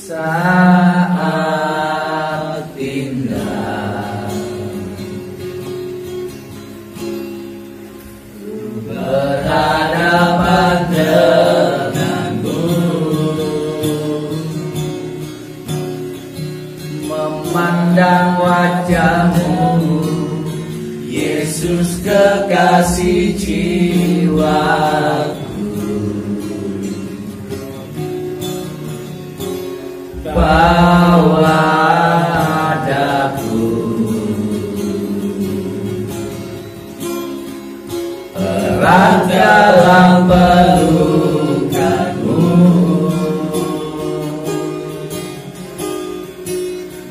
saat tinggal berhadapan denganmu, memandang wajahmu, Yesus kekasih jiwaku. Bawa daku erat dalam pelukanmu,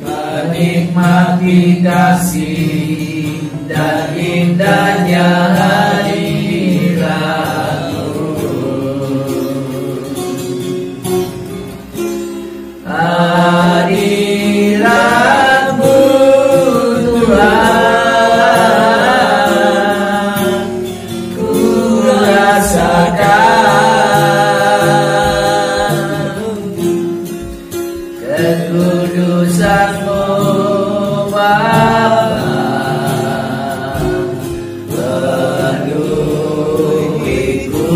menikmati kasih dan indahnya hadiratmu. Hadiratmu Tuhan, ku rasakan kekudusan-Mu Bapa, penuhiku.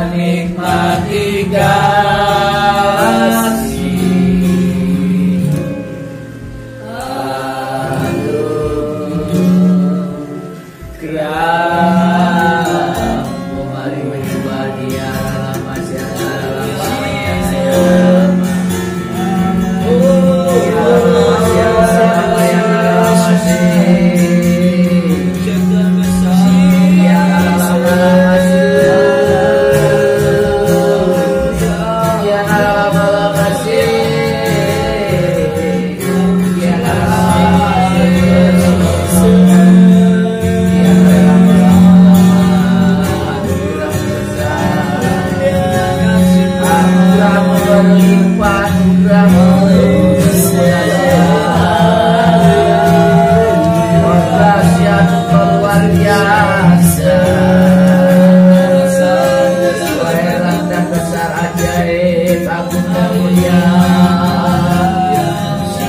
Menikmati kasih, anugerah-Mu. Mari menyembah Dia dalam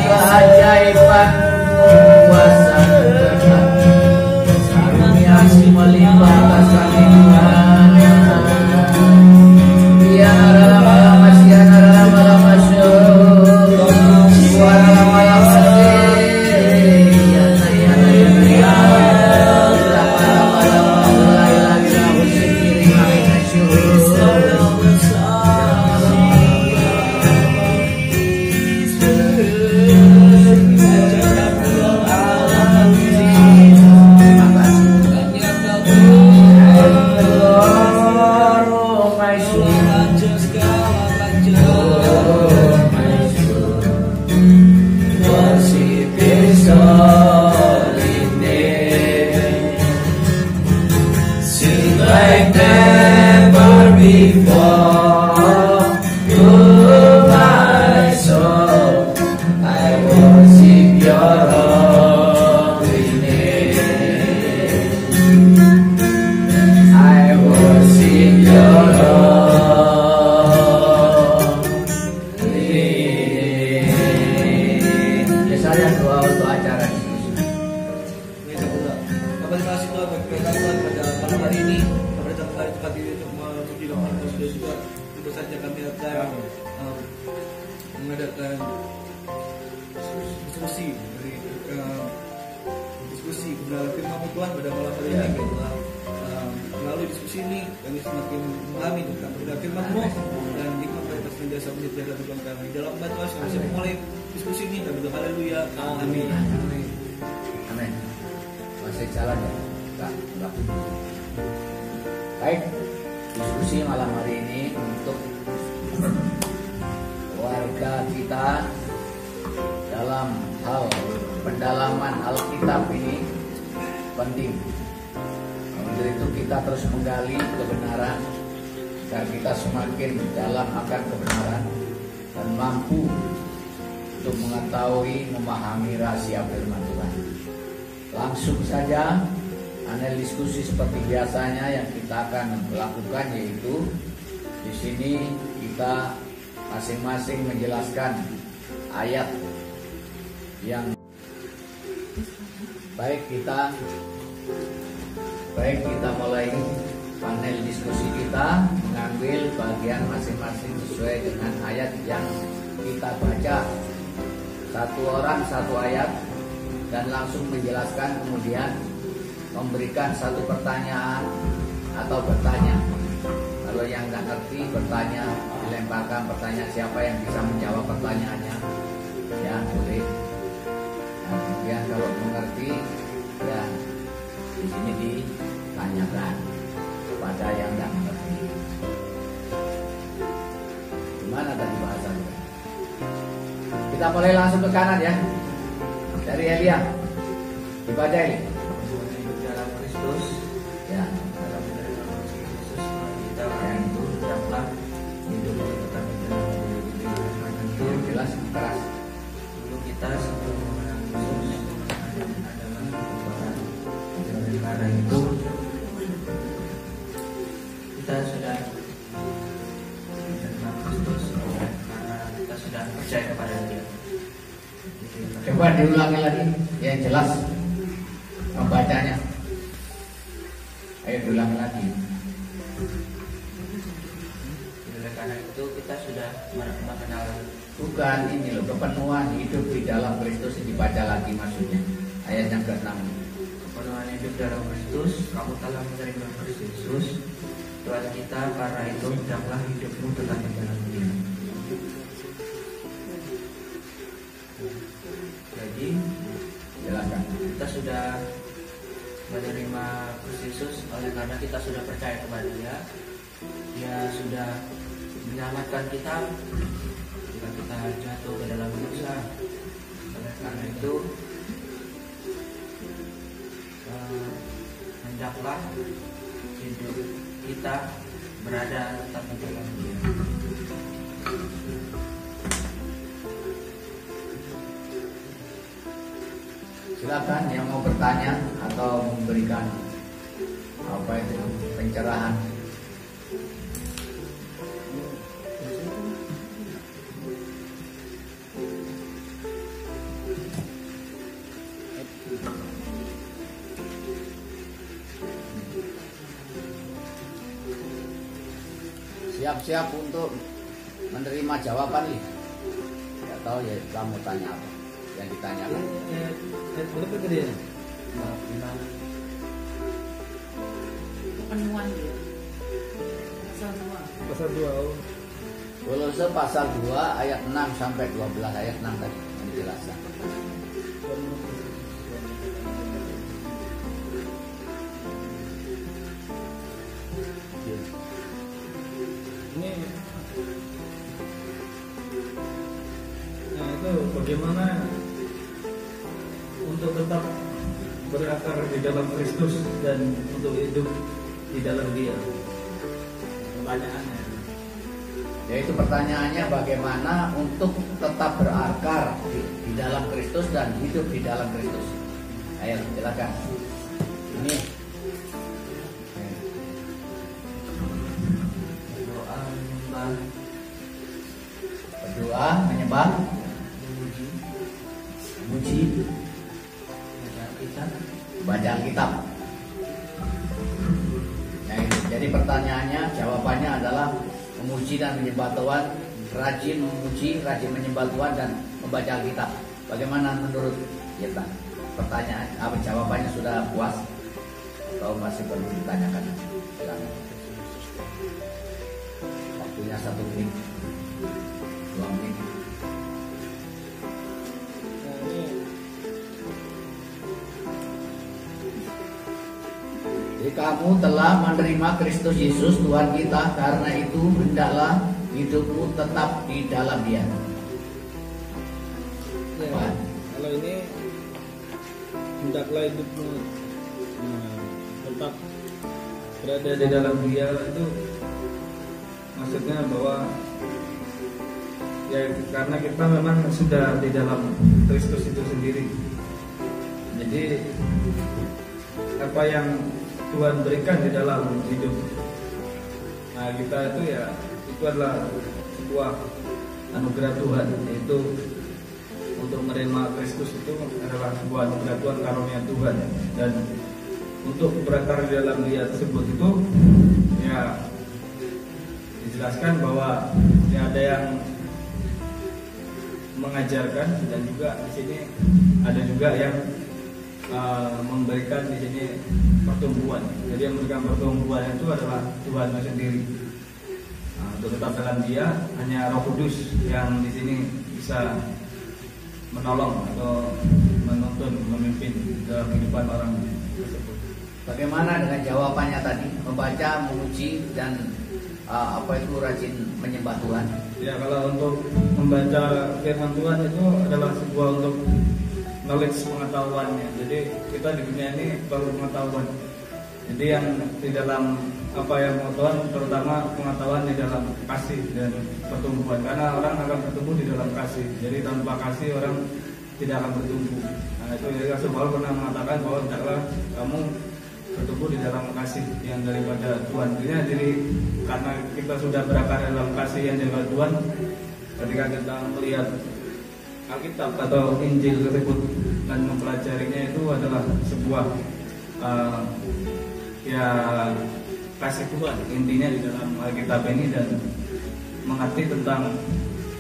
keajaiban kuasa karuniasi melimpah atas kami Tuhan. Dia adalah malam masih adalah malam masuk suara malam masih like never before. Oh my soul, I worship Your holy name. I worship Your holy name. Ya saya doa untuk acara ini. Terima kasih Tuhan pada malam hari ini. Hari tempat ini untuk memuji Tuhan, juga tentu saja kami akan mengadakan diskusi mengenai firman Tuhan pada malam hari ini. Melalui diskusi ini kami semakin memahami tentang firman-Mu dan hikmat dari senantiasa menyediakan Tuhan kami. Dalam nama Tuhan kami bisa memulai diskusi ini. Kami berdoa haleluya. Amin. Amin. Masih jalan ya? Enggak. Baik, diskusi malam hari ini untuk warga kita dalam hal pendalaman Alkitab ini penting. Untuk itu kita terus menggali kebenaran agar kita semakin dalam akan kebenaran dan mampu untuk mengetahui, memahami rahasia firman Tuhan. Langsung saja panel diskusi seperti biasanya yang kita akan lakukan, yaitu di sini kita masing-masing menjelaskan ayat yang baik. Kita mulai panel diskusi kita mengambil bagian masing-masing sesuai dengan ayat yang kita baca. Satu orang satu ayat dan langsung menjelaskan, kemudian memberikan satu pertanyaan atau bertanya. Kalau yang nggak ngerti bertanya, dilemparkan pertanyaan, siapa yang bisa menjawab pertanyaannya, ya boleh. Nah, kemudian kalau mengerti, ya di sini ditanyakan kepada yang nggak mengerti. Gimana tadi bahasanya? Kita mulai langsung ke kanan ya. Dari Elia, dibaca ini. Dalam Kristus, Ya, dalam Kristus kita yang itu dapat hidup tetap dalam itu jelas keras. dulu kita sebelum mengenal Kristus adalah kekuatan. Karena itu kita sudah mengenal Kristus karena kita sudah percaya kepada Dia. Coba diulangi lagi yang jelas membacanya. Ayo diulangi lagi. Oleh karena itu kita sudah mengenal Bukan ini loh, kepenuhan hidup di dalam Kristus, dibaca lagi maksudnya. Ayat yang ke-6. kepenuhan hidup dalam Kristus. Kamu telah menerima Kristus Tuhan kita, karena itu hendaklah hidupmu tetap di dalam Dia. Jadi Jelaskan. kita sudah menerima Kristus oleh karena kita sudah percaya kepada Dia. Dia sudah menyelamatkan kita jika kita jatuh ke dalam dosa. Oleh karena itu hendaklah hidup kita berada tetap di dalam Dia. Silakan yang mau bertanya atau memberikan apa itu pencerahan. Siap-siap untuk menerima jawaban nih. Tidak tahu ya kamu tanya apa yang ditanyakan. Berapa tadi ya? Kepenuhan dia. Pasal 2. Pasal 2. Kolose pasal 2 ayat 6 sampai 12, ayat 6 tadi menjelaskan. Ini nah itu bagaimana untuk tetap berakar di dalam Kristus dan untuk hidup di dalam Dia. Pertanyaannya. Yaitu pertanyaannya bagaimana untuk tetap berakar di dalam Kristus dan hidup di dalam Kristus. Ayo silakan. Ini berdoa, menyembah, memuji, baca Alkitab. Nah, itu. Jadi pertanyaannya, jawabannya adalah memuji dan menyembah Tuhan, rajin memuji, rajin menyembah Tuhan dan membaca Alkitab. Bagaimana menurut kita? Pertanyaan, apa jawabannya sudah puas atau masih perlu ditanyakan? Silakan. Waktunya 1 menit, 2 menit. Jadi kamu telah menerima Kristus Yesus Tuhan kita, karena itu hendaklah hidupmu tetap di dalam Dia. Ya, Apa? kalau ini hendaklah hidupmu tetap berada di dalam Dia, itu maksudnya bahwa ya karena kita memang sudah di dalam Kristus itu sendiri. Jadi apa yang Tuhan berikan di dalam hidup, nah kita itu ya itu adalah sebuah anugerah Tuhan, yaitu untuk menerima Kristus itu adalah sebuah anugerah Tuhan, karunia Tuhan. Dan untuk berakar di dalam Dia tersebut itu ya dijelaskan bahwa ya ada yang mengajarkan, dan juga di sini ada juga yang memberikan di sini pertumbuhan. Jadi yang memberikan pertumbuhan itu adalah Tuhan itu sendiri. Nah, untuk tetap dalam Dia hanya Roh Kudus yang di sini bisa menolong atau menuntun, memimpin dalam kehidupan orang tersebut. Bagaimana dengan jawabannya tadi? Membaca, memuji, dan rajin menyembah Tuhan. Ya, kalau untuk membaca firman Tuhan itu adalah sebuah untuk knowledge, pengetahuannya. Jadi kita di dunia ini perlu pengetahuan. Jadi yang di dalam apa yang pengetahuan, terutama pengetahuan di dalam kasih dan pertumbuhan. Karena orang akan bertumbuh di dalam kasih. Jadi tanpa kasih orang tidak akan bertumbuh. Nah itu jadi Rasul Paulus pernah mengatakan bahwa hendaklah kamu bertumbuh di dalam kasih yang daripada Tuhan. Jadi karena kita sudah berakar dalam kasih yang daripada Tuhan, ketika kita melihat Alkitab atau Injil tersebut dan mempelajarinya, itu adalah sebuah ya kasih Tuhan intinya di dalam Alkitab ini, dan mengerti tentang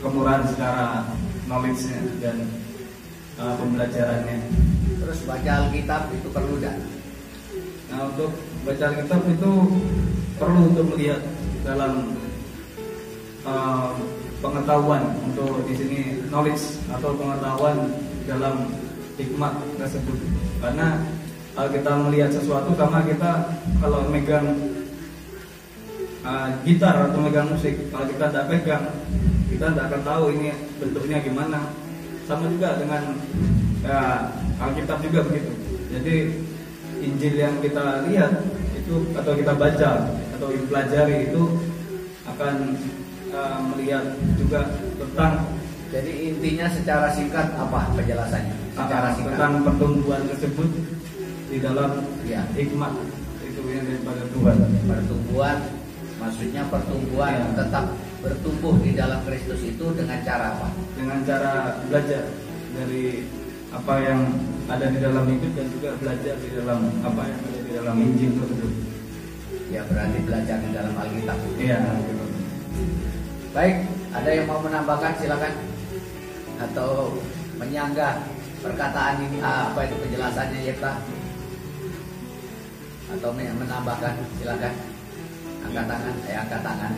kemurahan secara knowledge-nya dan pembelajarannya. Terus baca Alkitab itu perlu dan? Nah, untuk baca Alkitab itu perlu untuk melihat dalam pengetahuan, untuk di sini knowledge atau pengetahuan dalam hikmat tersebut. Karena kalau kita melihat sesuatu, sama kita kalau megang gitar atau megang musik, kalau kita tidak pegang, kita tidak akan tahu ini bentuknya gimana. Sama juga dengan Alkitab juga begitu. Jadi Injil yang kita lihat itu atau kita baca atau pelajari itu akan melihat juga tentang, jadi intinya secara singkat apa penjelasannya? Secara singkat tentang pertumbuhan tersebut di dalam ya, hikmat itu yang daripada Tuhan. Pertumbuhan, maksudnya pertumbuhan Ya. tetap bertumbuh di dalam Kristus itu dengan cara apa? Dengan cara belajar dari apa yang ada di dalam hidup, dan juga belajar di dalam apa yang ada di dalam Injil tersebut. Ya berarti belajar di dalam Alkitab. Iya. Baik, ada yang mau menambahkan silakan, atau menyanggah perkataan ini, apa itu penjelasannya Yefta, atau menambahkan, silakan. Angkat tangan, angkat tangan.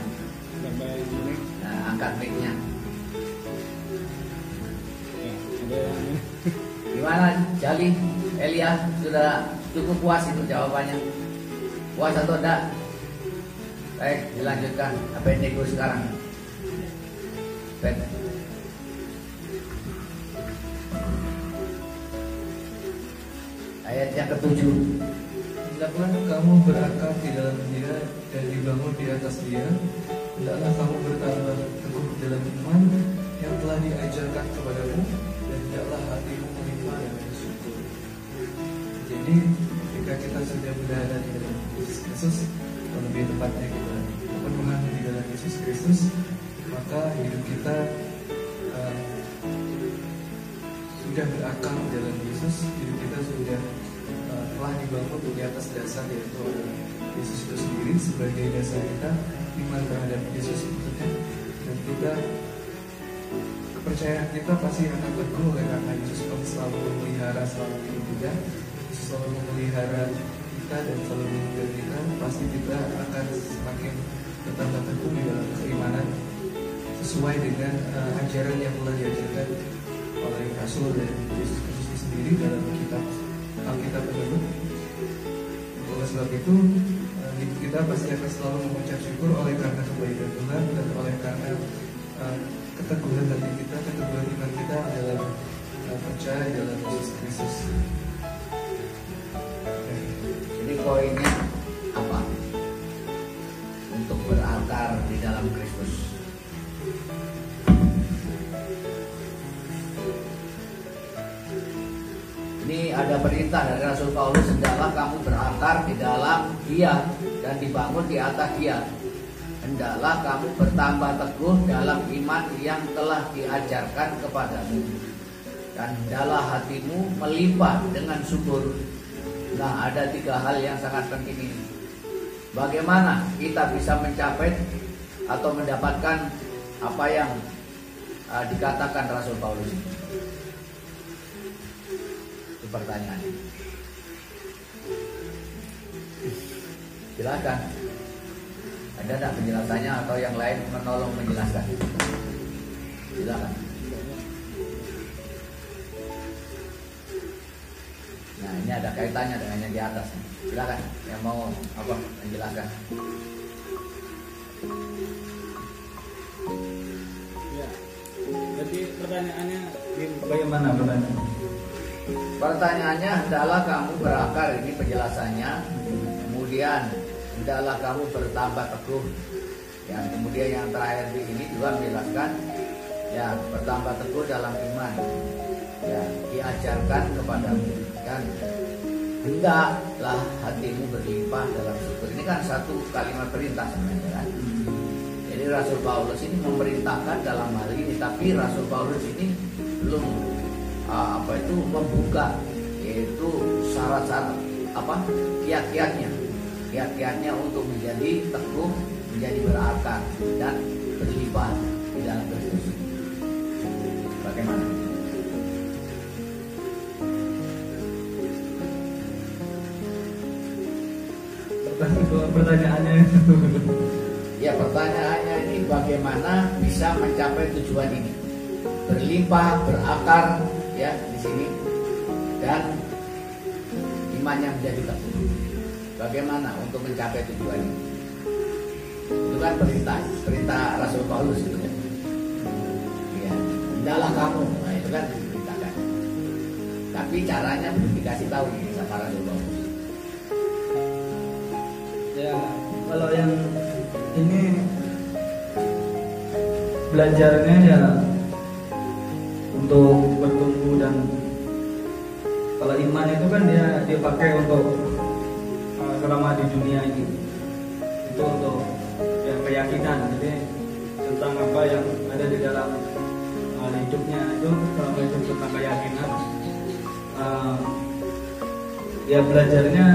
Nah, angkat mic-nya. Gimana Jali, Elia, sudah cukup puas itu jawabannya? Puas atau enggak? Baik, dilanjutkan. Apa yang nego sekarang? Baik. Ayat yang ke-7. Hendaklah kamu berakar di dalam Dia dan dibangun di atas Dia. Hendaklah kamu bertambah teguh dalam iman yang telah diajarkan kepadamu, dan hendaklah hatimu melimpah dengan syukur. Jadi ketika kita sudah berada di dalam Yesus Kristus, atau lebih tepatnya kita penuhan di dalam Yesus Kristus, maka hidup kita sudah berakar di dalam Yesus. Hidup kita sudah telah dibangun di atas dasar, yaitu Yesus itu sendiri sebagai dasar kita, iman terhadap Yesus maksudnya. Dan kita, kepercayaan kita pasti akan teguh karena Yesus selalu memelihara, selalu hidup kita, Yesus selalu memelihara kita dan selalu menjaga kita. Pasti kita akan semakin bertambah teguh di dalam keimanan sesuai dengan ajaran yang telah diajarkan oleh Rasul dan Yesus Kristus sendiri dalam kitab Alkitab tersebut. Oleh sebab itu kita pasti akan selalu mengucap syukur oleh karena kebaikan Tuhan dan oleh karena keteguhan hati kita, keteguhan iman kita dalam percaya dalam Yesus Kristus. Jadi poinnya apa? Untuk berakar di dalam Kristus. Ini ada perintah dari Rasul Paulus, hendaklah kamu berakar di dalam Dia dan dibangun di atas Dia. Hendaklah kamu bertambah teguh dalam iman yang telah diajarkan kepadamu. Dan hendaklah hatimu melimpah dengan syukur. Nah, ada 3 hal yang sangat penting ini. Bagaimana kita bisa mencapai atau mendapatkan apa yang dikatakan Rasul Paulus ini? Itu pertanyaannya. Silakan. Ada tidak penjelasannya atau yang lain menolong menjelaskan? Silakan. Nah, ini ada kaitannya dengan yang di atas. Silakan yang mau apa menjelaskan. Ya. Jadi pertanyaannya bagaimana pertanyaannya? Pertanyaannya, hendaklah kamu berakar, ini penjelasannya. Kemudian hendaklah kamu bertambah teguh. Yang kemudian yang terakhir di ini juga menjelaskan, ya, bertambah teguh dalam iman. Ya, diajarkan kepadamu, dan hendaklah hatimu berlimpah dalam syukur. Ini kan satu kalimat perintah sebenarnya kan. Jadi Rasul Paulus ini memerintahkan dalam hal ini, tapi Rasul Paulus ini belum membuka, yaitu syarat-syarat kiat-kiatnya untuk menjadi teguh, menjadi berakar dan berlimpah di dalam Kristus. Bagaimana? Pertanyaannya Ya, pertanyaannya ini bagaimana bisa mencapai tujuan ini? Berlimpah, berakar, ya, di sini, dan iman yang menjadi teguh. Bagaimana untuk mencapai tujuan ini? Itu kan perintah Rasul Paulus itu kan. Ya, hendaklah kamu, nah itu kan diperintahkan. Tapi caranya belum dikasih tahu nih sama Rasul Paulus. Ya, kalau yang ini belajarnya ya untuk bertumbuh, dan kalau iman itu kan dia pakai untuk selama di dunia ini, itu untuk ya, keyakinan. Jadi tentang apa yang ada di dalam hidupnya itu, selama itu tentang keyakinan. Ya belajarnya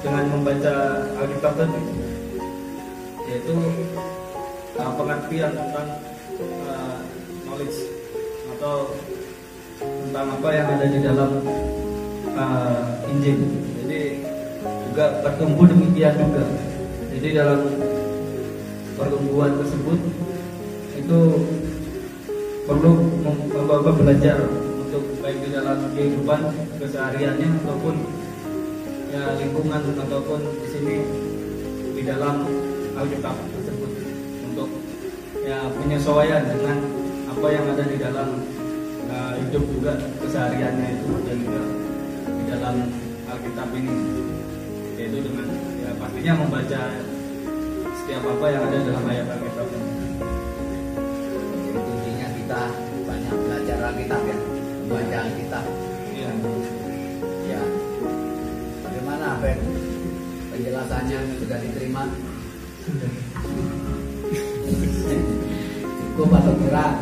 dengan membaca Alkitab tadi, yaitu pengertian tentang knowledge atau tentang apa yang ada di dalam Injil. Jadi juga bertumbuh demikian juga. Jadi dalam pertumbuhan tersebut itu perlu belajar untuk baik di dalam kehidupan kesehariannya ataupun ya lingkungan, ataupun di sini di dalam Alkitab tersebut, untuk ya penyesuaian dengan apa yang ada di dalam hidup juga kesehariannya itu, dan juga di dalam Alkitab ini, yaitu dengan ya pastinya membaca setiap apa yang ada dalam ayat Alkitab ini. Jadi kuncinya kita banyak belajar Alkitab, ya, membaca Alkitab. Ya. Ya. Bagaimana Ben? Penjelasannya sudah diterima? Cukup atau kurang?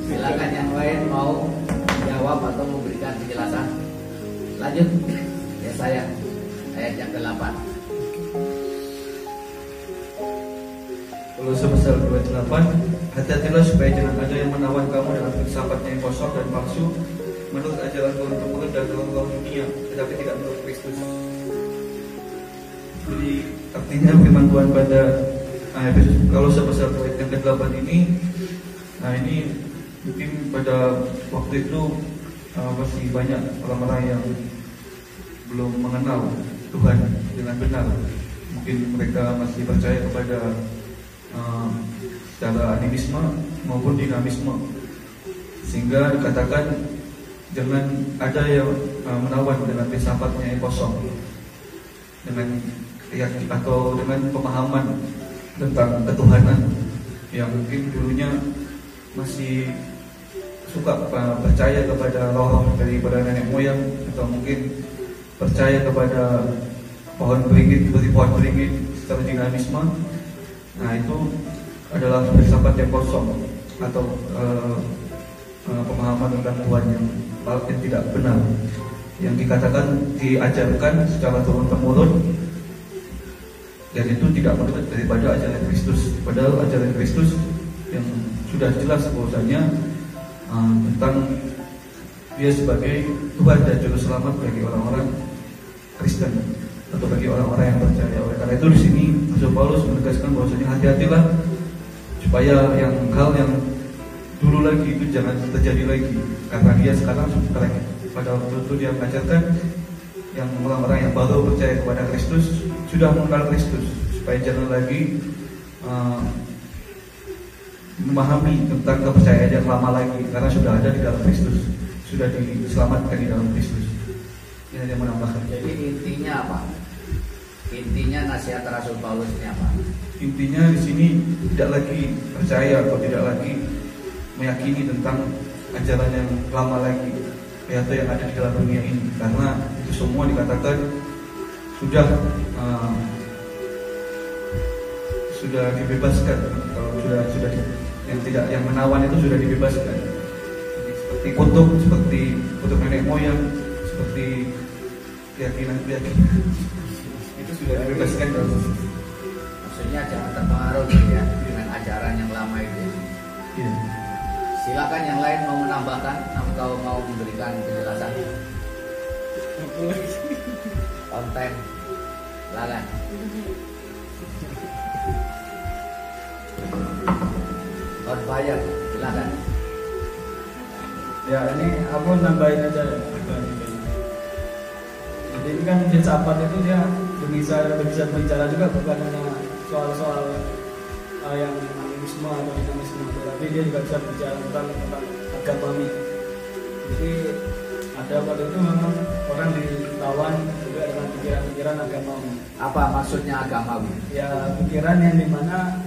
Silakan yang lain mau menjawab atau memberikan penjelasan. Lanjut. Ya, saya ayat yang ke-8. Kalau sebesar 28, hati-hatilah supaya jangan ada yang menawan kamu dengan filsafatnya yang kosong dan palsu, menurut ajaran Tuhan dan orang dunia, tetapi tidak menurut Kristus. Jadi artinya firman Tuhan pada kalau sebesar ayat yang ke-8 ini, nah ini mungkin pada waktu itu masih banyak orang-orang yang belum mengenal Tuhan dengan benar. Mungkin mereka masih percaya kepada secara animisme maupun dinamisme, sehingga dikatakan jangan ada yang menawan dengan filsafatnya yang kosong, dengan atau dengan pemahaman tentang ketuhanan yang mungkin dulunya masih suka percaya kepada roh daripada nenek moyang, atau mungkin percaya kepada pohon beringin seperti pohon beringin secara dinamisme. Nah, itu adalah filsafat yang kosong atau pemahaman tentang Tuhan yang tidak benar, yang dikatakan diajarkan secara turun-temurun, dan itu tidak menurut daripada ajaran Kristus. Padahal ajaran Kristus yang sudah jelas bahwasanya tentang Dia sebagai Tuhan dan Juru Selamat bagi orang-orang Kristen atau bagi orang-orang yang percaya. Oleh karena itu di sini Rasul Paulus menegaskan bahwasanya hati-hatilah supaya hal yang dulu lagi itu jangan terjadi lagi, karena dia sekarang pada waktu itu dia mengajarkan yang orang-orang yang baru percaya kepada Kristus sudah mengenal Kristus, supaya jangan lagi memahami tentang kepercayaan yang lama lagi, karena sudah ada di dalam Kristus, sudah diselamatkan di dalam Kristus. Ini yang menambahkan. Jadi intinya apa? Intinya nasihat Rasul Paulus ini apa? Intinya di sini tidak lagi percaya atau tidak lagi meyakini tentang ajaran yang lama lagi atau yang ada di dalam dunia ini, karena itu semua dikatakan sudah dibebaskan. Kalau sudah yang menawan itu sudah dibebaskan. Seperti kutub nenek moyang, seperti keyakinan itu sudah dibebaskan. Maksudnya jangan terpengaruh gitu ya dengan ajaran yang lama itu. Iya. Silakan yang lain mau menambahkan atau mau memberikan penjelasan. Konten lalan. On fire, silakan. Ya, ini aku nambahin aja ya. Jadi ini kan filsafat itu dia bisa bicara juga bukan hanya soal-soal yang animisme atau dinamisme, tapi dia juga bisa bicara tentang agamawi. Jadi ada pada itu memang orang ditawan juga dengan pikiran-pikiran agamawi. Apa maksudnya agamawi? Ya, pikiran yang dimana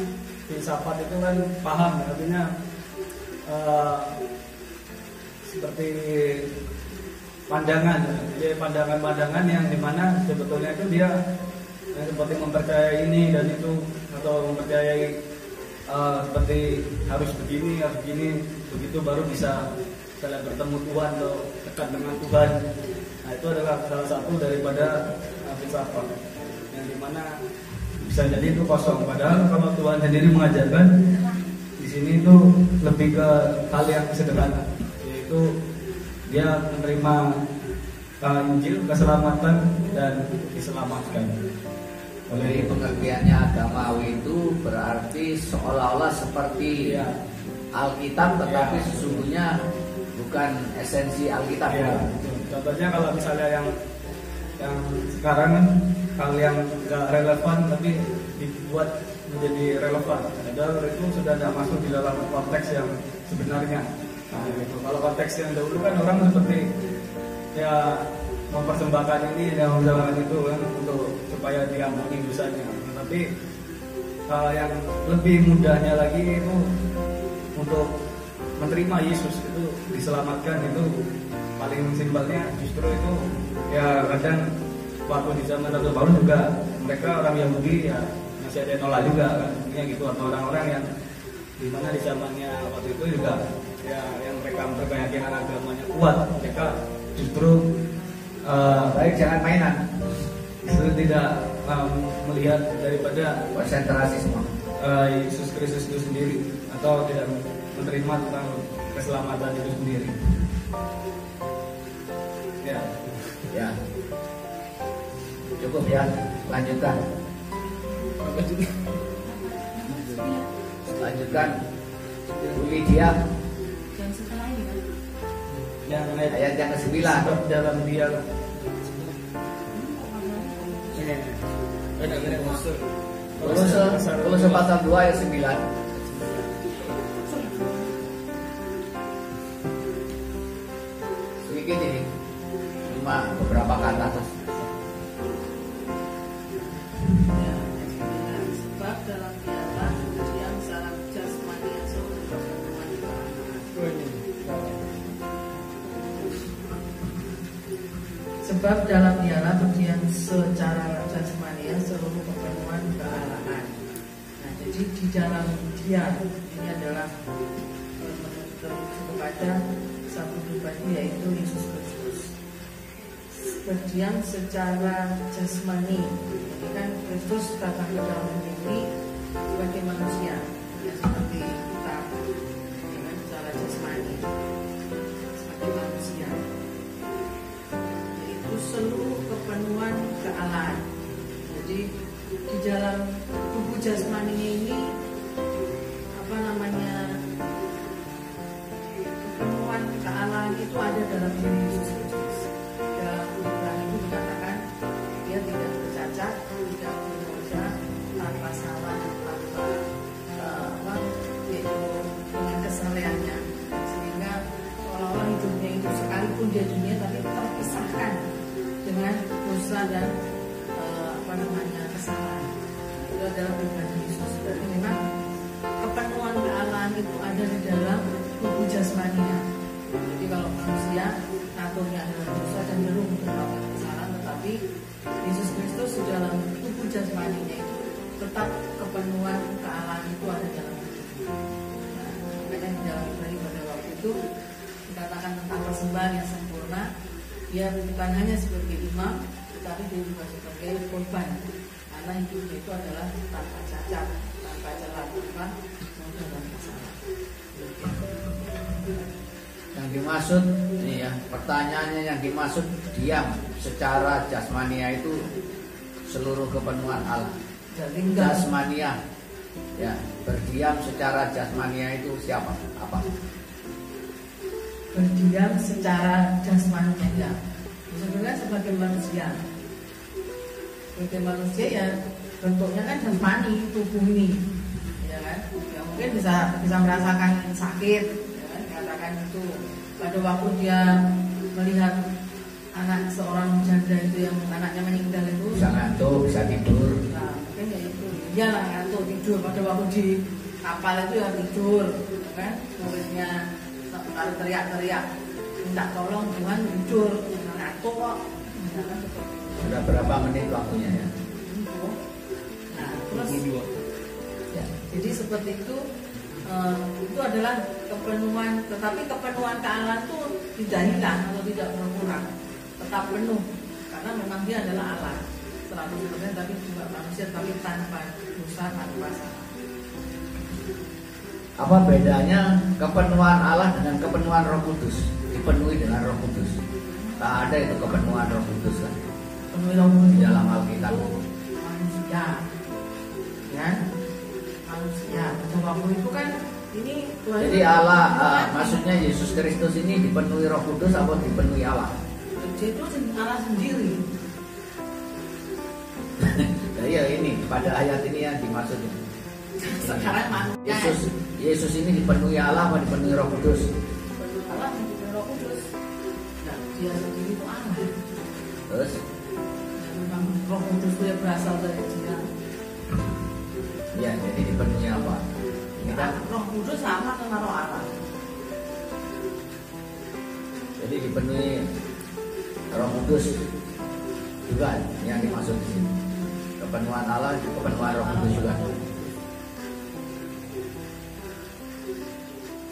filsafat itu kan paham, artinya seperti pandangan, jadi pandangan-pandangan yang dimana sebetulnya itu dia seperti mempercayai ini dan itu, atau mempercayai seperti harus begini, begitu baru bisa misalnya bertemu Tuhan atau dekat dengan Tuhan. Nah, itu adalah salah satu daripada filsafat yang dimana bisa jadi itu kosong. Padahal kalau Tuhan sendiri mengajarkan di sini itu lebih ke hal yang sederhana, yaitu dia menerima Injil, keselamatan dan diselamatkan. Jadi pengertiannya agamawi itu berarti seolah-olah seperti Alkitab, tetapi sesungguhnya bukan esensi Alkitab. Ya, contohnya kalau misalnya yang sekarang kan hal yang nggak relevan tapi dibuat menjadi relevan, padahal itu sudah tidak masuk di dalam konteks yang sebenarnya. Nah, gitu. Kalau konteks yang dahulu kan orang seperti ya mempersembahkan ini dan menjalankan itu kan untuk supaya diampuni dosanya. Tapi yang lebih mudahnya lagi itu untuk menerima Yesus, itu diselamatkan, itu paling simpelnya justru itu ya kadang waktu di zaman Rasul Paulus juga mereka orang Yahudi ya masih ada yang nolak juga kan, ya gitu, atau orang-orang yang dimana di zamannya waktu itu juga ya yang mereka berkeyakinan agamanya kuat, mereka justru Baik, jangan mainan. justru tidak melihat daripada Konsentrasisme. Yesus Kristus itu sendiri, atau tidak menerima tentang keselamatan itu sendiri. Ya. Cukup ya, lanjutkan. Lanjutkan. Bu Lydia, Dan setelah ini kan Yang ayat yang ke-9. sebab dalam dia Kolose pasal 2 ayat 9. Sedikit ini, cuma beberapa kata terus. Ya, sebab dalam dialah yang secara jasmani yang seluruh pertemuan sebab dalam dialah berdiam secara jasmania seluruh kepenuhan kealahan. Nah, jadi di dalam dia ini adalah kepada satu pribadi yaitu Yesus Kristus. Berdiam secara jasmani. Jadi kan Kristus datang ke dalam diri sebagai manusia, ya, seperti kita, dengan secara jasmani sebagai manusia. Yaitu seluruh kepenuhan kealahan. Jadi di dalam tubuh jasmaninya ini apa namanya, kepenuhan kealahan itu ada dalam diri Yesus Kristus. Dalam Quran itu dikatakan dia tidak bercacat, tidak berdosa, tanpa salah, tanpa yaitu dengan kesalehannya, sehingga seolah-olah hidupnya itu sekalipun dia dunia tapi terpisahkan dengan dosa dan kesalahan. Itu adalah pribadi Yesus. Berarti memang kepenuhan kealahan itu ada di dalam tubuh jasmaninya. Jadi kalau manusia naturnya adalah dosa dan cenderung untuk melakukan kesalahan, tetapi Yesus Kristus di dalam tubuh jasmaninya itu tetap kepenuhan kealahan itu ada dalam tubuh. Nah, makanya di dalam Ibrani pada waktu itu dikatakan tentang persembahan yang sempurna. Dia bukan hanya sebagai imam, tetapi dia juga sebagai korban. Karena hidupnya itu adalah tanpa cacat, tanpa celah, tanpa noda dan masalah. Yang dimaksud ini ya, pertanyaannya yang dimaksud diam secara jasmania itu seluruh kepenuhan Allah. Jasmania, ya, berdiam secara jasmania itu siapa? Apa? Berdiam secara jasmaninya, ya. Sebenarnya sebagai manusia. Sebagai manusia ya bentuknya kan jasmani, tubuh ini, ya kan? Ya mungkin bisa merasakan sakit, ya kan? Katakan itu pada waktu dia melihat anak seorang janda itu yang anaknya meninggal itu bisa ngantuk, bisa tidur. Nah mungkin ya itu dia lah ngantuk tidur pada waktu di kapal itu ya tidur, ya kan? Muridnya kalau teriak-teriak minta tolong Tuhan tidur, ngantuk kok. Ya kan? Sudah berapa menit waktunya ya? Nah, terus ya, jadi seperti itu adalah kepenuhan, tetapi kepenuhan kealahan itu tidak hilang atau tidak berkurang, tetap penuh karena memang dia adalah Allah 100%, tapi juga manusia, tapi tanpa dosa, tanpa salah. Apa bedanya kepenuhan Allah dengan kepenuhan Roh Kudus? Dipenuhi dengan Roh Kudus. Tak ada itu kepenuhan Roh Kudus kan? Penuhi Roh Kudus di dalam Alkitab. Manusia, ya, manusia. Pada waktu itu kan ini Tuhan. Jadi Allah, maksudnya Yesus Kristus ini dipenuhi Roh Kudus atau dipenuhi Allah? Dia itu Allah sendiri. Nah, ya ini pada ayat ini yang dimaksud. Sekarang manusia. Yesus ini dipenuhi Allah atau dipenuhi Roh Kudus? Dipenuhi Allah, dipenuhi Roh Kudus. Nah, dia sendiri itu Allah. Terus? Ya, memang Roh Kudus itu berasal dari dia. Ya, jadi dipenuhi apa? Ini kan Roh Kudus sama dengan Roh Allah. jadi dipenuhi Roh Kudus juga yang dimaksud di sini. Kepenuhan Allah, kepenuhan Roh Kudus juga.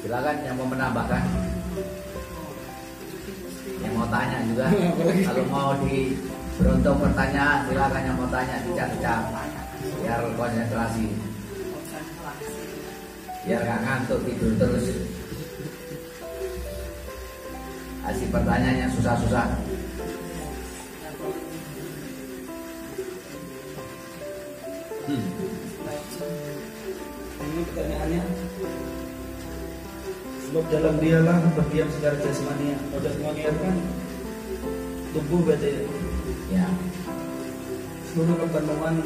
Silakan yang mau menambahkan, yang mau tanya juga. Kalau mau di beruntung pertanyaan, silakan yang mau tanya dicat-cat biar konsentrasi, biar nggak ngantuk tidur terus. Kasih pertanyaan yang susah-susah. Ini pertanyaannya. Sebab dalam dialah berdiam secara jasmania. Kalau jasmania kan tubuh berarti. Ya. seluruh kepenuhan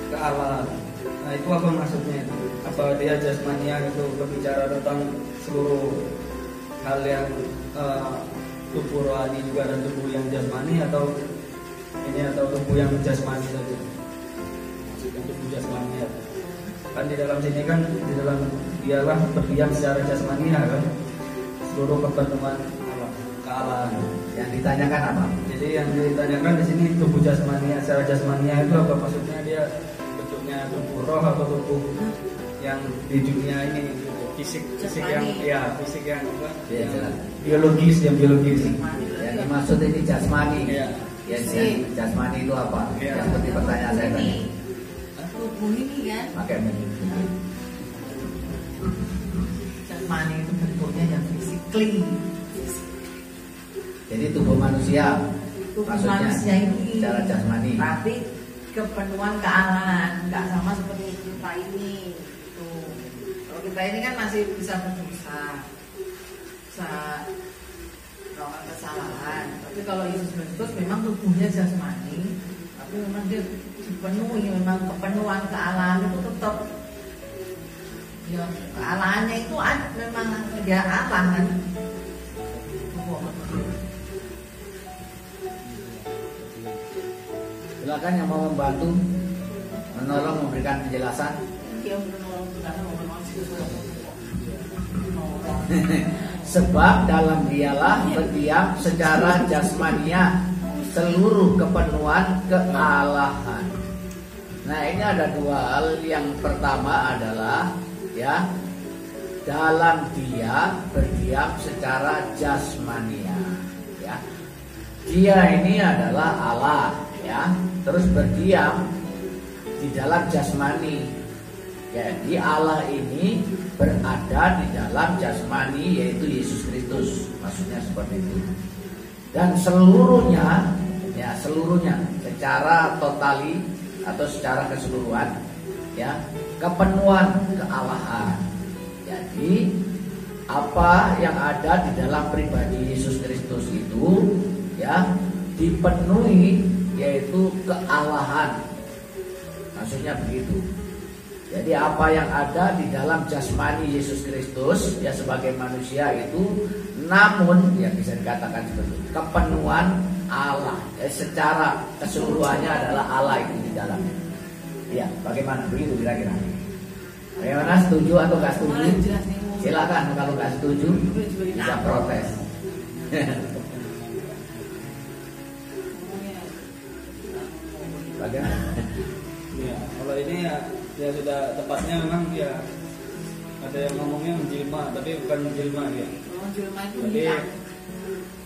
kealahan. Nah itu apa maksudnya itu? Apa dia jasmania itu berbicara tentang seluruh hal yang tubuh rohani juga dan tubuh yang jasmani, atau tubuh yang jasmani saja? Maksudnya tubuh jasmani ya. Kan di dalam sini kan di dalam dialah berdiam secara jasmania kan, seluruh kepenuhan kealahan. Yang ditanyakan apa? Jadi yang ditanyakan di sini tubuh jasmania, secara jasmania itu apa maksudnya? Dia bentuknya tubuh roh atau tubuh yang di dunia ini gitu. Fisik yang fisik yang apa? Ya, yang biologis. Yang dimaksud ini jasmani. Ya. Yang jasmani itu apa? Ya. Yang seperti pertanyaan saya tadi. Tubuh ini kan Pakai jasmani itu bentuknya yang physically. Jadi tubuh manusia. Tubuh Maksudnya manusia ini secara jasmani. tapi kepenuhan kealahan, nggak sama seperti kita ini. Tuh. Kalau kita ini kan masih bisa berdosa, bisa melakukan kesalahan. Tapi kalau Yesus Kristus memang tubuhnya jasmani, tapi memang dia dipenuhi, memang kepenuhan kealahan itu tetap. Ya, kealahannya itu memang dia Allah kan. Silakan yang mau membantu, menolong, memberikan penjelasan. Sebab dalam dialah berdiam secara jasmania seluruh kepenuhan kealahan. Nah ini ada dua hal. Yang pertama adalah ya, dalam dia berdiam secara jasmania. Ya, dia ini adalah Allah. Ya, terus berdiam di dalam jasmani. Jadi Allah ini berada di dalam jasmani, yaitu Yesus Kristus. Maksudnya seperti itu. Dan seluruhnya, ya seluruhnya secara totali atau secara keseluruhan, ya kepenuhan kealahan. Jadi apa yang ada di dalam pribadi Yesus Kristus itu, ya dipenuhi, yaitu kealahan. Maksudnya begitu. Jadi apa yang ada di dalam jasmani Yesus Kristus ya sebagai manusia itu, namun ya bisa dikatakan seperti itu, kepenuhan Allah. Secara keseluruhannya adalah Allah itu di dalamnya. Ya, bagaimana begitu kira-kira? Bagaimana, setuju atau nggak setuju? Silakan, kalau nggak setuju bisa protes. Bagaimana? Ya, kalau ini ya sudah tepatnya memang ya ada yang ngomongnya menjelma, tapi bukan menjelma ya. Menjelma itu Jadi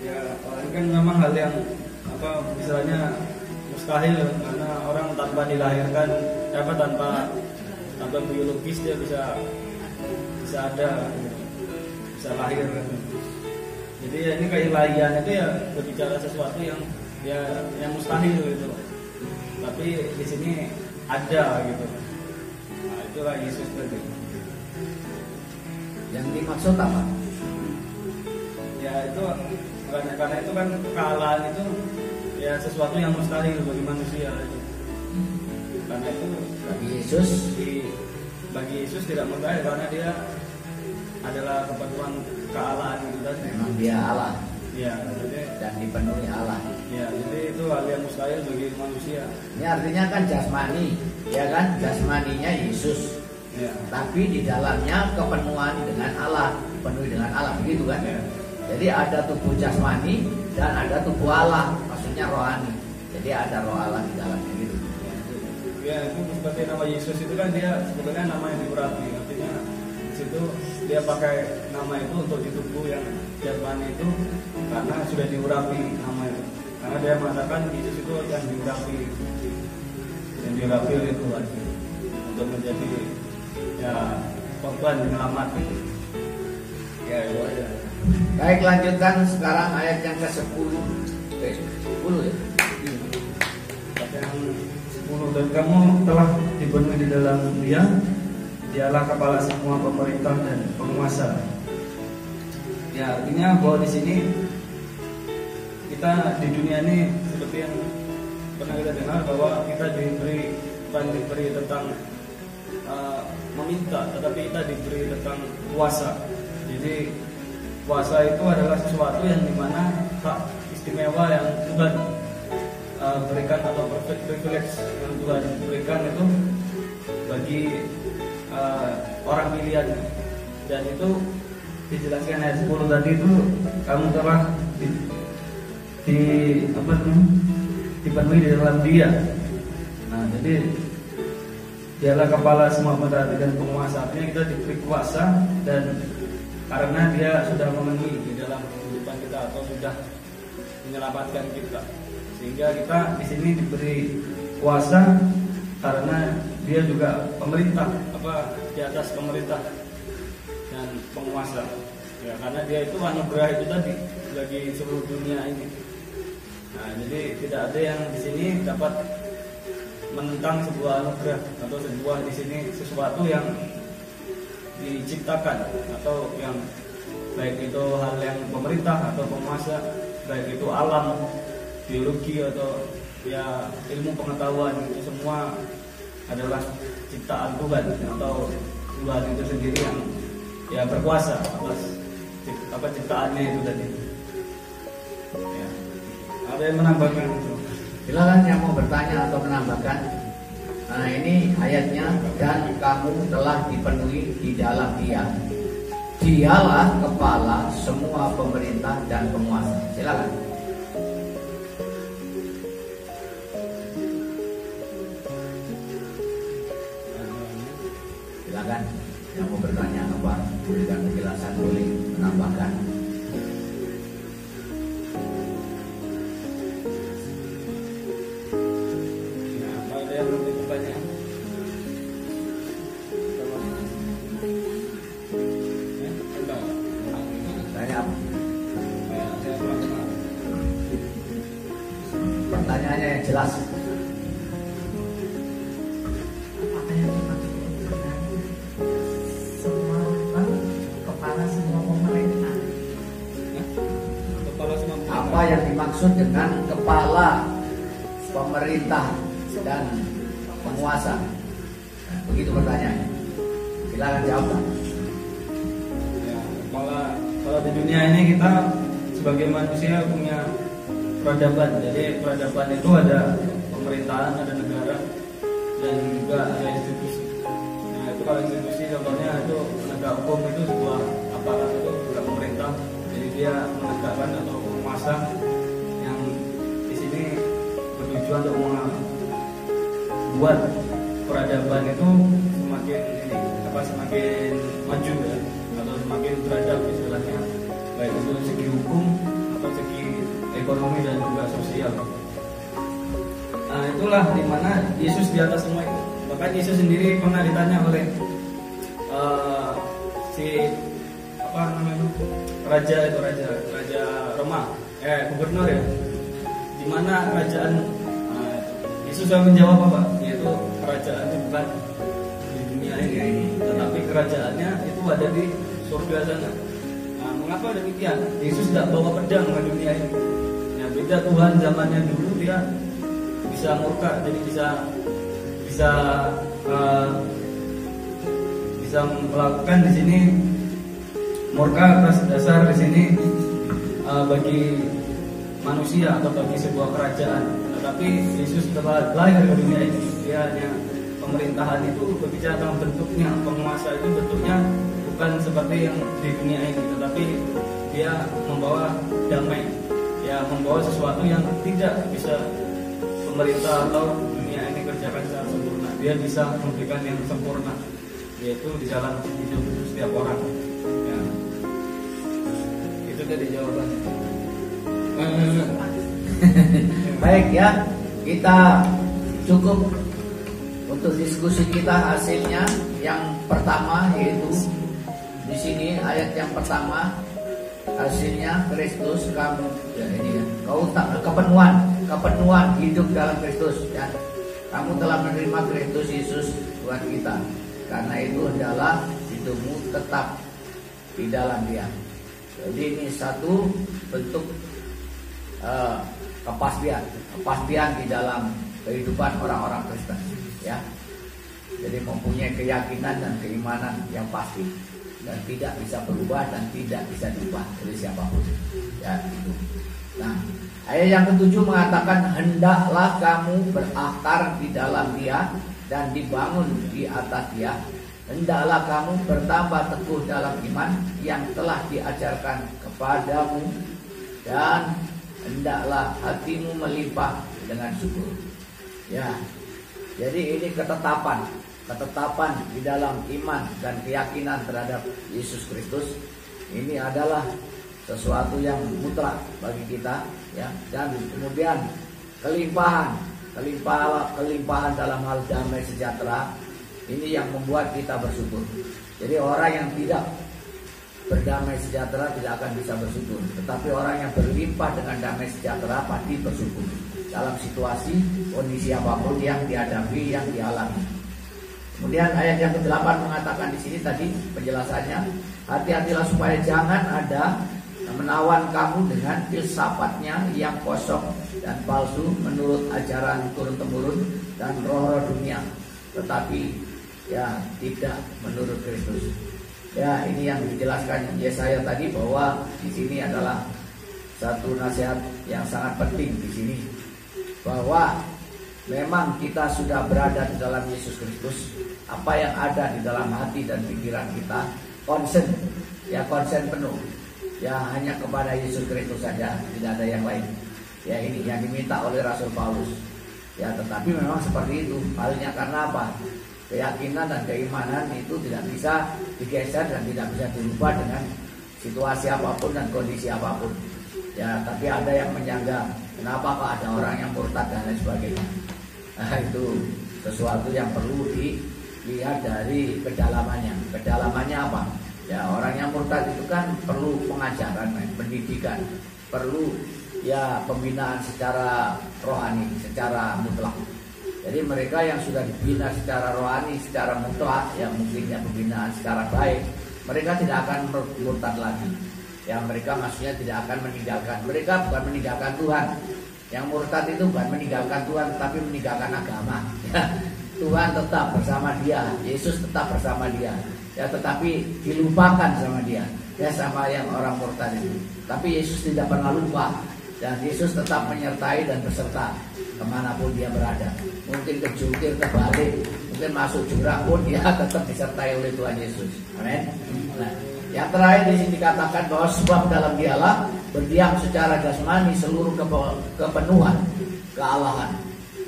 ya orang kan memang hal yang apa misalnya mustahil karena orang tanpa dilahirkan tanpa biologis dia bisa ada, bisa lahir. Jadi ya, ini keilahian itu ya berbicara sesuatu yang mustahil gitu. Tapi di sini ada gitu. Nah, itulah Yesus tadi. Yang dimaksud apa? Ya itu karena itu kan kealahan itu ya sesuatu yang mustahil bagi manusia itu. Karena itu bagi Yesus tidak mustahil karena dia adalah kepenuhan kealahan gitu kan. Memang dia Allah. Ya, jadi dan dipenuhi Allah. Ya, jadi itu hal yang mustahil bagi manusia. Ini artinya kan jasmani, ya kan? Jasmaninya Yesus. Ya. Tapi di dalamnya kepenuhan dengan Allah, dipenuhi dengan Allah, begitu kan? Ya. Jadi ada tubuh jasmani dan ada tubuh Allah, maksudnya rohani. Jadi ada roh Allah di dalamnya gitu. Ya, itu seperti nama Yesus itu kan dia sebenarnya nama yang diurapi, artinya di situ dia pakai nama itu untuk di tubuh yang jasmani itu karena sudah diurapi nama itu. Karena dia mengatakan Yesus itu yang diurapi itu lagi untuk menjadi ya korban penyelamat gitu. Ya. Baik, lanjutkan sekarang ayat yang ke-10. 10 ya. Ayat yang 10, dan kamu telah dipenuhi di dalam Dia, dialah kepala semua pemerintah dan penguasa. Ya, artinya bahwa di sini kita di dunia ini seperti yang pernah kita dengar bahwa kita bukan diberi tentang meminta, tetapi kita diberi tentang puasa. Jadi puasa itu adalah sesuatu yang dimana hak istimewa yang Tuhan berikan, atau privilege yang Tuhan berikan itu bagi orang pilihan. Dan itu dijelaskan ayat 10 tadi itu, kamu telah dipenuhi di dalam Dia. Nah, jadi Dialah kepala semua pemerintah dan penguasa. Artinya kita diberi kuasa, dan karena Dia sudah memenuhi di dalam kehidupan kita atau sudah menyelamatkan kita, sehingga kita di sini diberi kuasa karena Dia juga pemerintah, di atas pemerintah dan penguasa. Ya, karena Dia itu anugerah itu tadi bagi seluruh dunia ini. Nah, jadi tidak ada yang di sini dapat menentang sebuah anugerah atau sebuah di sini sesuatu yang diciptakan, atau yang baik itu hal yang pemerintah atau penguasa, baik itu alam, biologi atau ya ilmu pengetahuan, itu semua adalah ciptaan Tuhan, atau Tuhan itu sendiri yang ya berkuasa atas ciptaannya itu tadi. Ya. Ada yang menambahkan itu? Silakan yang mau bertanya atau menambahkan. Nah, ini ayatnya, dan kamu telah dipenuhi di dalam Dia. Dialah kepala semua pemerintah dan penguasa. Silakan. Silakan yang mau bertanya apa, berikan penjelasan, boleh menambahkan. Pertanyaannya yang jelas. Apa yang dimaksud dengan semua kepala semua pemerintah? Kepala semua pemerintah. Apa yang dimaksud dengan kepala pemerintah dan penguasa? Nah, begitu pertanyaannya. Silakan jawab. Ya, kalau di dunia ini kita sebagai manusia punya peradaban. Jadi peradaban itu ada pemerintahan, ada negara, dan juga ada institusi. Nah, itu kalau institusi contohnya itu penegak hukum, itu sebuah aparat, itu juga pemerintah. Jadi dia menegakkan atau penguasa yang di sini bertujuan untuk membuat peradaban itu semakin maju ya, atau semakin beradab istilahnya, baik itu segi hukum atau segi ekonomi dan juga sosial. Nah, itulah dimana Yesus di atas semua itu. Bahkan Yesus sendiri pernah ditanya oleh raja Roma, gubernur ya, di mana kerajaan. Yesus sudah menjawab apa? Yaitu kerajaan itu bukan di dunia ini, tetapi kerajaannya itu ada di surga sana. Nah, mengapa demikian? Yesus tidak bawa pedang ke dunia ini. Ya, beda Tuhan zamannya dulu, dia bisa murka, jadi bisa melakukan di sini murka atas dasar di sini bagi manusia atau bagi sebuah kerajaan. Tetapi Yesus telah lahir ke dunia ini, dia hanya pemerintahan itu berbicara tentang bentuknya, penguasa itu bentuknya bukan seperti yang di dunia ini, tetapi dia membawa damai, ya membawa sesuatu yang tidak bisa pemerintah atau dunia ini kerjakan secara sempurna. Dia bisa memberikan yang sempurna, yaitu di dalam hidup setiap orang. Ya. Itu tadi jawabannya. Baik ya, kita cukup untuk diskusi kita. Hasilnya yang pertama yaitu di sini ayat yang pertama, hasilnya Kristus kamu ya ini ya, kau tak kepenuhan hidup dalam Kristus, dan kamu telah menerima Kristus Yesus Tuhan kita. Karena itu adalah hidupmu tetap di dalam Dia. Jadi ini satu bentuk kepastian di dalam kehidupan orang-orang Kristen, ya. Jadi mempunyai keyakinan dan keimanan yang pasti dan tidak bisa berubah dan tidak bisa diubah oleh siapapun, ya itu. Nah, ayat yang ketujuh mengatakan hendaklah kamu berakar di dalam Dia dan dibangun di atas Dia. Hendaklah kamu bertambah teguh dalam iman yang telah diajarkan kepadamu, dan hendaklah hatimu melimpah dengan syukur. Ya, jadi ini ketetapan di dalam iman dan keyakinan terhadap Yesus Kristus. Ini adalah sesuatu yang mutlak bagi kita, ya. Dan kemudian kelimpahan dalam hal damai sejahtera ini yang membuat kita bersyukur. Jadi orang yang tidak berdamai sejahtera tidak akan bisa bersyukur, tetapi orang yang berlimpah dengan damai sejahtera pasti bersyukur dalam situasi kondisi apapun yang dihadapi, yang dialami. Kemudian ayat yang ke-8 mengatakan di sini tadi penjelasannya, hati-hatilah supaya jangan ada menawan kamu dengan filsafatnya yang kosong dan palsu menurut ajaran turun-temurun dan roh-roh dunia, tetapi ya tidak menurut Kristus. Ya, ini yang dijelaskan Yesaya tadi, bahwa di sini adalah satu nasihat yang sangat penting di sini, bahwa memang kita sudah berada di dalam Yesus Kristus. Apa yang ada di dalam hati dan pikiran kita, konsen penuh, ya hanya kepada Yesus Kristus saja, tidak ada yang lain. Ya, ini yang diminta oleh Rasul Paulus. Ya, tetapi memang seperti itu halnya. Karena apa? Keyakinan dan keimanan itu tidak bisa digeser dan tidak bisa dirubah dengan situasi apapun dan kondisi apapun. Ya, tapi ada yang menyangga, kenapa kok ada orang yang murtad dan lain sebagainya. Nah, itu sesuatu yang perlu dilihat dari kedalamannya. Kedalamannya apa? Ya, orang yang murtad itu kan perlu pengajaran, pendidikan, perlu ya pembinaan secara rohani, secara mutlak. Jadi mereka yang sudah dibina secara rohani, secara mutlak, ya mungkin ya pembinaan secara baik, mereka tidak akan murtad lagi. Ya, mereka maksudnya tidak akan meninggalkan. Mereka bukan meninggalkan Tuhan. Yang murtad itu bukan meninggalkan Tuhan, tapi meninggalkan agama. Tuhan tetap bersama dia, Yesus tetap bersama dia. Ya, tetapi dilupakan sama dia. Ya, sama yang orang murtad itu. Tapi Yesus tidak pernah lupa. Dan Yesus tetap menyertai dan beserta kemanapun dia berada. Mungkin kejungkir, terbalik, mungkin masuk jurang pun dia tetap disertai oleh Tuhan Yesus. Amin. Nah, yang terakhir di sini dikatakan bahwa sebab dalam Dialah berdiam secara jasmani seluruh kepenuhan kealahan.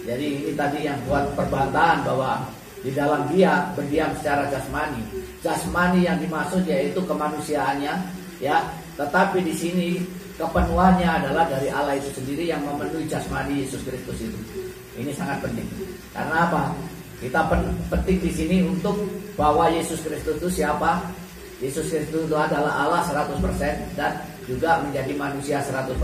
Jadi ini tadi yang buat perbantahan bahwa di dalam Dia berdiam secara jasmani. Jasmani yang dimaksud yaitu kemanusiaannya, ya. Tetapi di sini kepenuhannya adalah dari Allah itu sendiri yang memenuhi jasmani Yesus Kristus itu. Ini sangat penting. Karena apa? Kita penting di sini untuk bahwa Yesus Kristus itu siapa? Yesus Kristus itu adalah Allah 100% dan juga menjadi manusia 100%.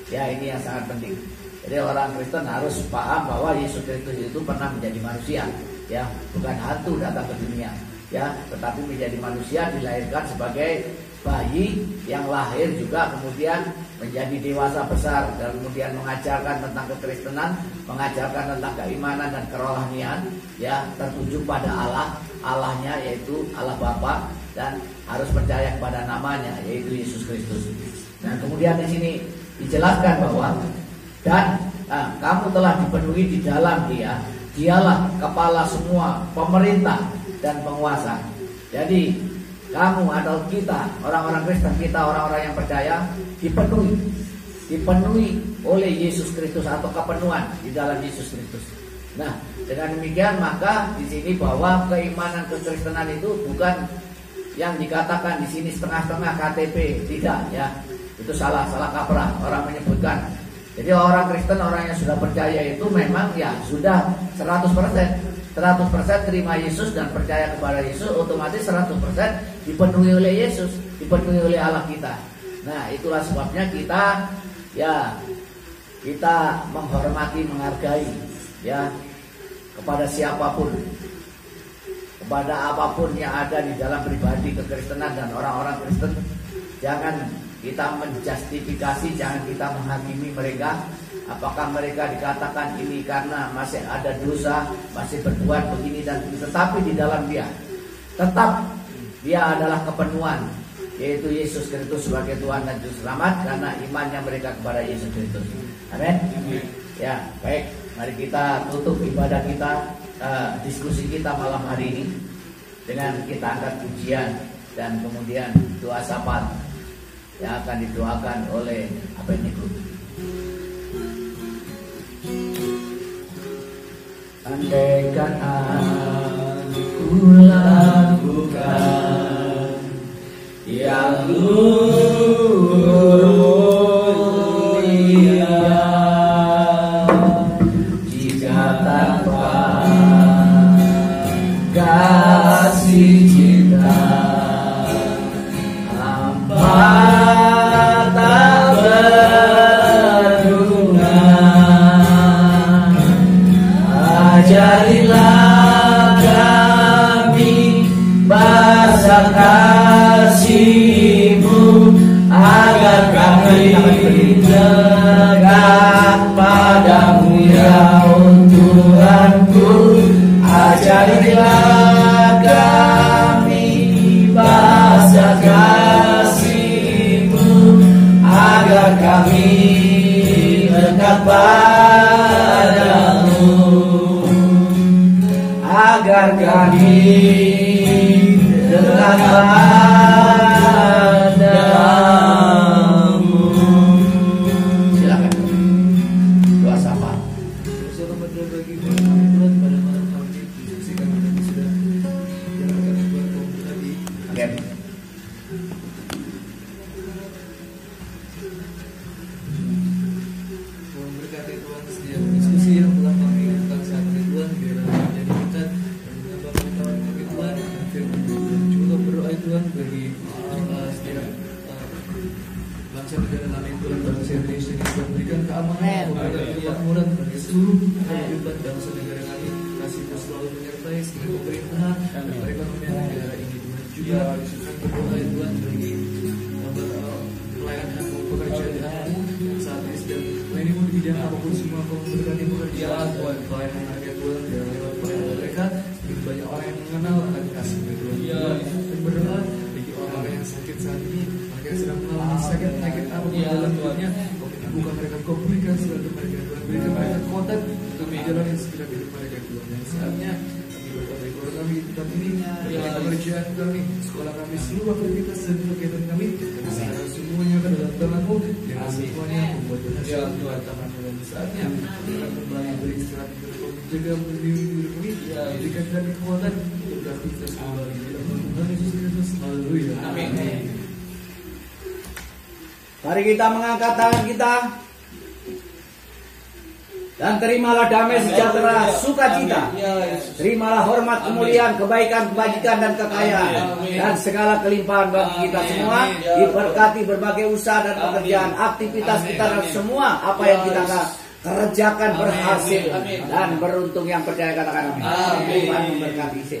Ya, ini yang sangat penting. Jadi orang Kristen harus paham bahwa Yesus Kristus itu pernah menjadi manusia, ya, bukan hantu datang ke dunia, ya, tetapi menjadi manusia, dilahirkan sebagai bayi yang lahir juga kemudian menjadi dewasa besar dan kemudian mengajarkan tentang kekristenan, mengajarkan tentang keimanan dan kerohanian, ya, tertuju pada Allah, Allahnya yaitu Allah Bapa, dan harus percaya kepada namanya yaitu Yesus Kristus. Nah, kemudian di sini dijelaskan bahwa kamu telah dipenuhi di dalam Dia, Dialah kepala semua pemerintah dan penguasa. Jadi kamu atau kita, orang-orang Kristen, kita orang-orang yang percaya dipenuhi oleh Yesus Kristus atau kepenuhan di dalam Yesus Kristus. Nah, dengan demikian maka di sini bahwa keimanan kekristenan itu bukan yang dikatakan di sini setengah-setengah KTP, tidak, ya. Itu salah kaprah orang menyebutkan. Jadi orang Kristen, orang yang sudah percaya itu memang ya sudah 100% terima Yesus dan percaya kepada Yesus, otomatis 100% dipenuhi oleh Yesus, dipenuhi oleh Allah kita. Nah, itulah sebabnya kita menghormati, menghargai, ya, kepada siapapun, kepada apapun yang ada di dalam pribadi kekristenan dan orang-orang Kristen. Jangan kita menjustifikasi, jangan kita menghakimi mereka, Apakah mereka dikatakan ini karena masih ada dosa, masih berbuat begini dan begini, tetapi di dalam dia tetap dia adalah kepenuhan, yaitu Yesus Kristus sebagai Tuhan dan Juru Selamat karena imannya mereka kepada Yesus Kristus. Amin. Ya, baik. Mari kita tutup ibadah kita, diskusi kita malam hari ini dengan kita angkat pujian dan kemudian doa syafaat yang akan didoakan oleh Abednego. Andaikan aku lakukan yang mulia, jika tanpa kasih cinta hamba tak berguna. Ajarilah kami bahasa kasih-Mu agar kami dekat padamu ya Tuhanku. Ajarilah kami bahasa kasih-Mu agar kami dekat padamu, agar kami dekat padamu. Silakan doa syafaat. Selamat berdoa bagi kami Tuhan pada malam hari ini. Saksikan kami sudah jalankan ibadah kaum tadi. Amin. Tuhan berkati Tuhan setiap diskusi yang telah kami lakukan saat ini Tuhan, biarlah menjadi berkat dan menambah pengetahuan kami Tuhan dan firman Tuhan. Juga berdoa Tuhan bagi setiap bangsa negara kami Tuhan, bangsa Indonesia ini Tuhan berikan keamanan, kemakmuran bagi seluruh kehidupan bangsa negara kami. Kasih-Mu selalu menyertai setiap pemerintahan dan perekonomian negara ini Tuhan. Juga berdoa Tuhan bagi pelayanan pekerjaan yang saat ini sedang melayani di bidang apapun semua kau berkati pekerjaan Tuhan, pelayanan rakyat Tuhan dan lewat pelayanan mereka semakin banyak orang yang mengenal akan kasih Tuhan. Dan berdoa bagi orang yang sakit saat ini, mereka yang sedang mengalami sakit penyakit apapun dalam tubuhnya, kau bukan mereka, kau berikan selalu mereka Tuhan, berikan mereka kekuatan untuk menjalani segala hidup mereka Tuhan. Dan saatnya kami berdoa bagi keluarga kami di tempat ini, bagi pekerjaan kami, sekolah kami, seluruh aktivitas dan kegiatan kami, dan sekarang semuanya ke dalam tangan-Mu, dengan semuanya membuat berhasil Tuhan tangan-Mu. Dan saatnya kami akan kembali beristirahat untuk menjaga berdiri kami, berikan kami kekuatan untuk beraktivitas kembali di dalam Tuhan Yesus Kristus. Haleluya. Amin. Mari kita mengangkat tangan kita dan terimalah damai sejahtera sukacita. Terimalah hormat, kemuliaan, kebaikan, kebajikan dan kekayaan dan segala kelimpahan bagi kita semua. Diberkati berbagai usaha dan pekerjaan, aktivitas kita dan semua apa yang kita kerjakan berhasil dan beruntung. Yang percaya katakan amin. Tuhan memberkati sih.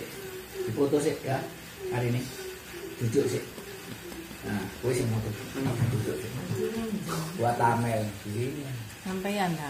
Foto sih ya hari ini. Duduk sih. Nah, gue sih mau duduk sih. Buat Amel. Sampeyan ya.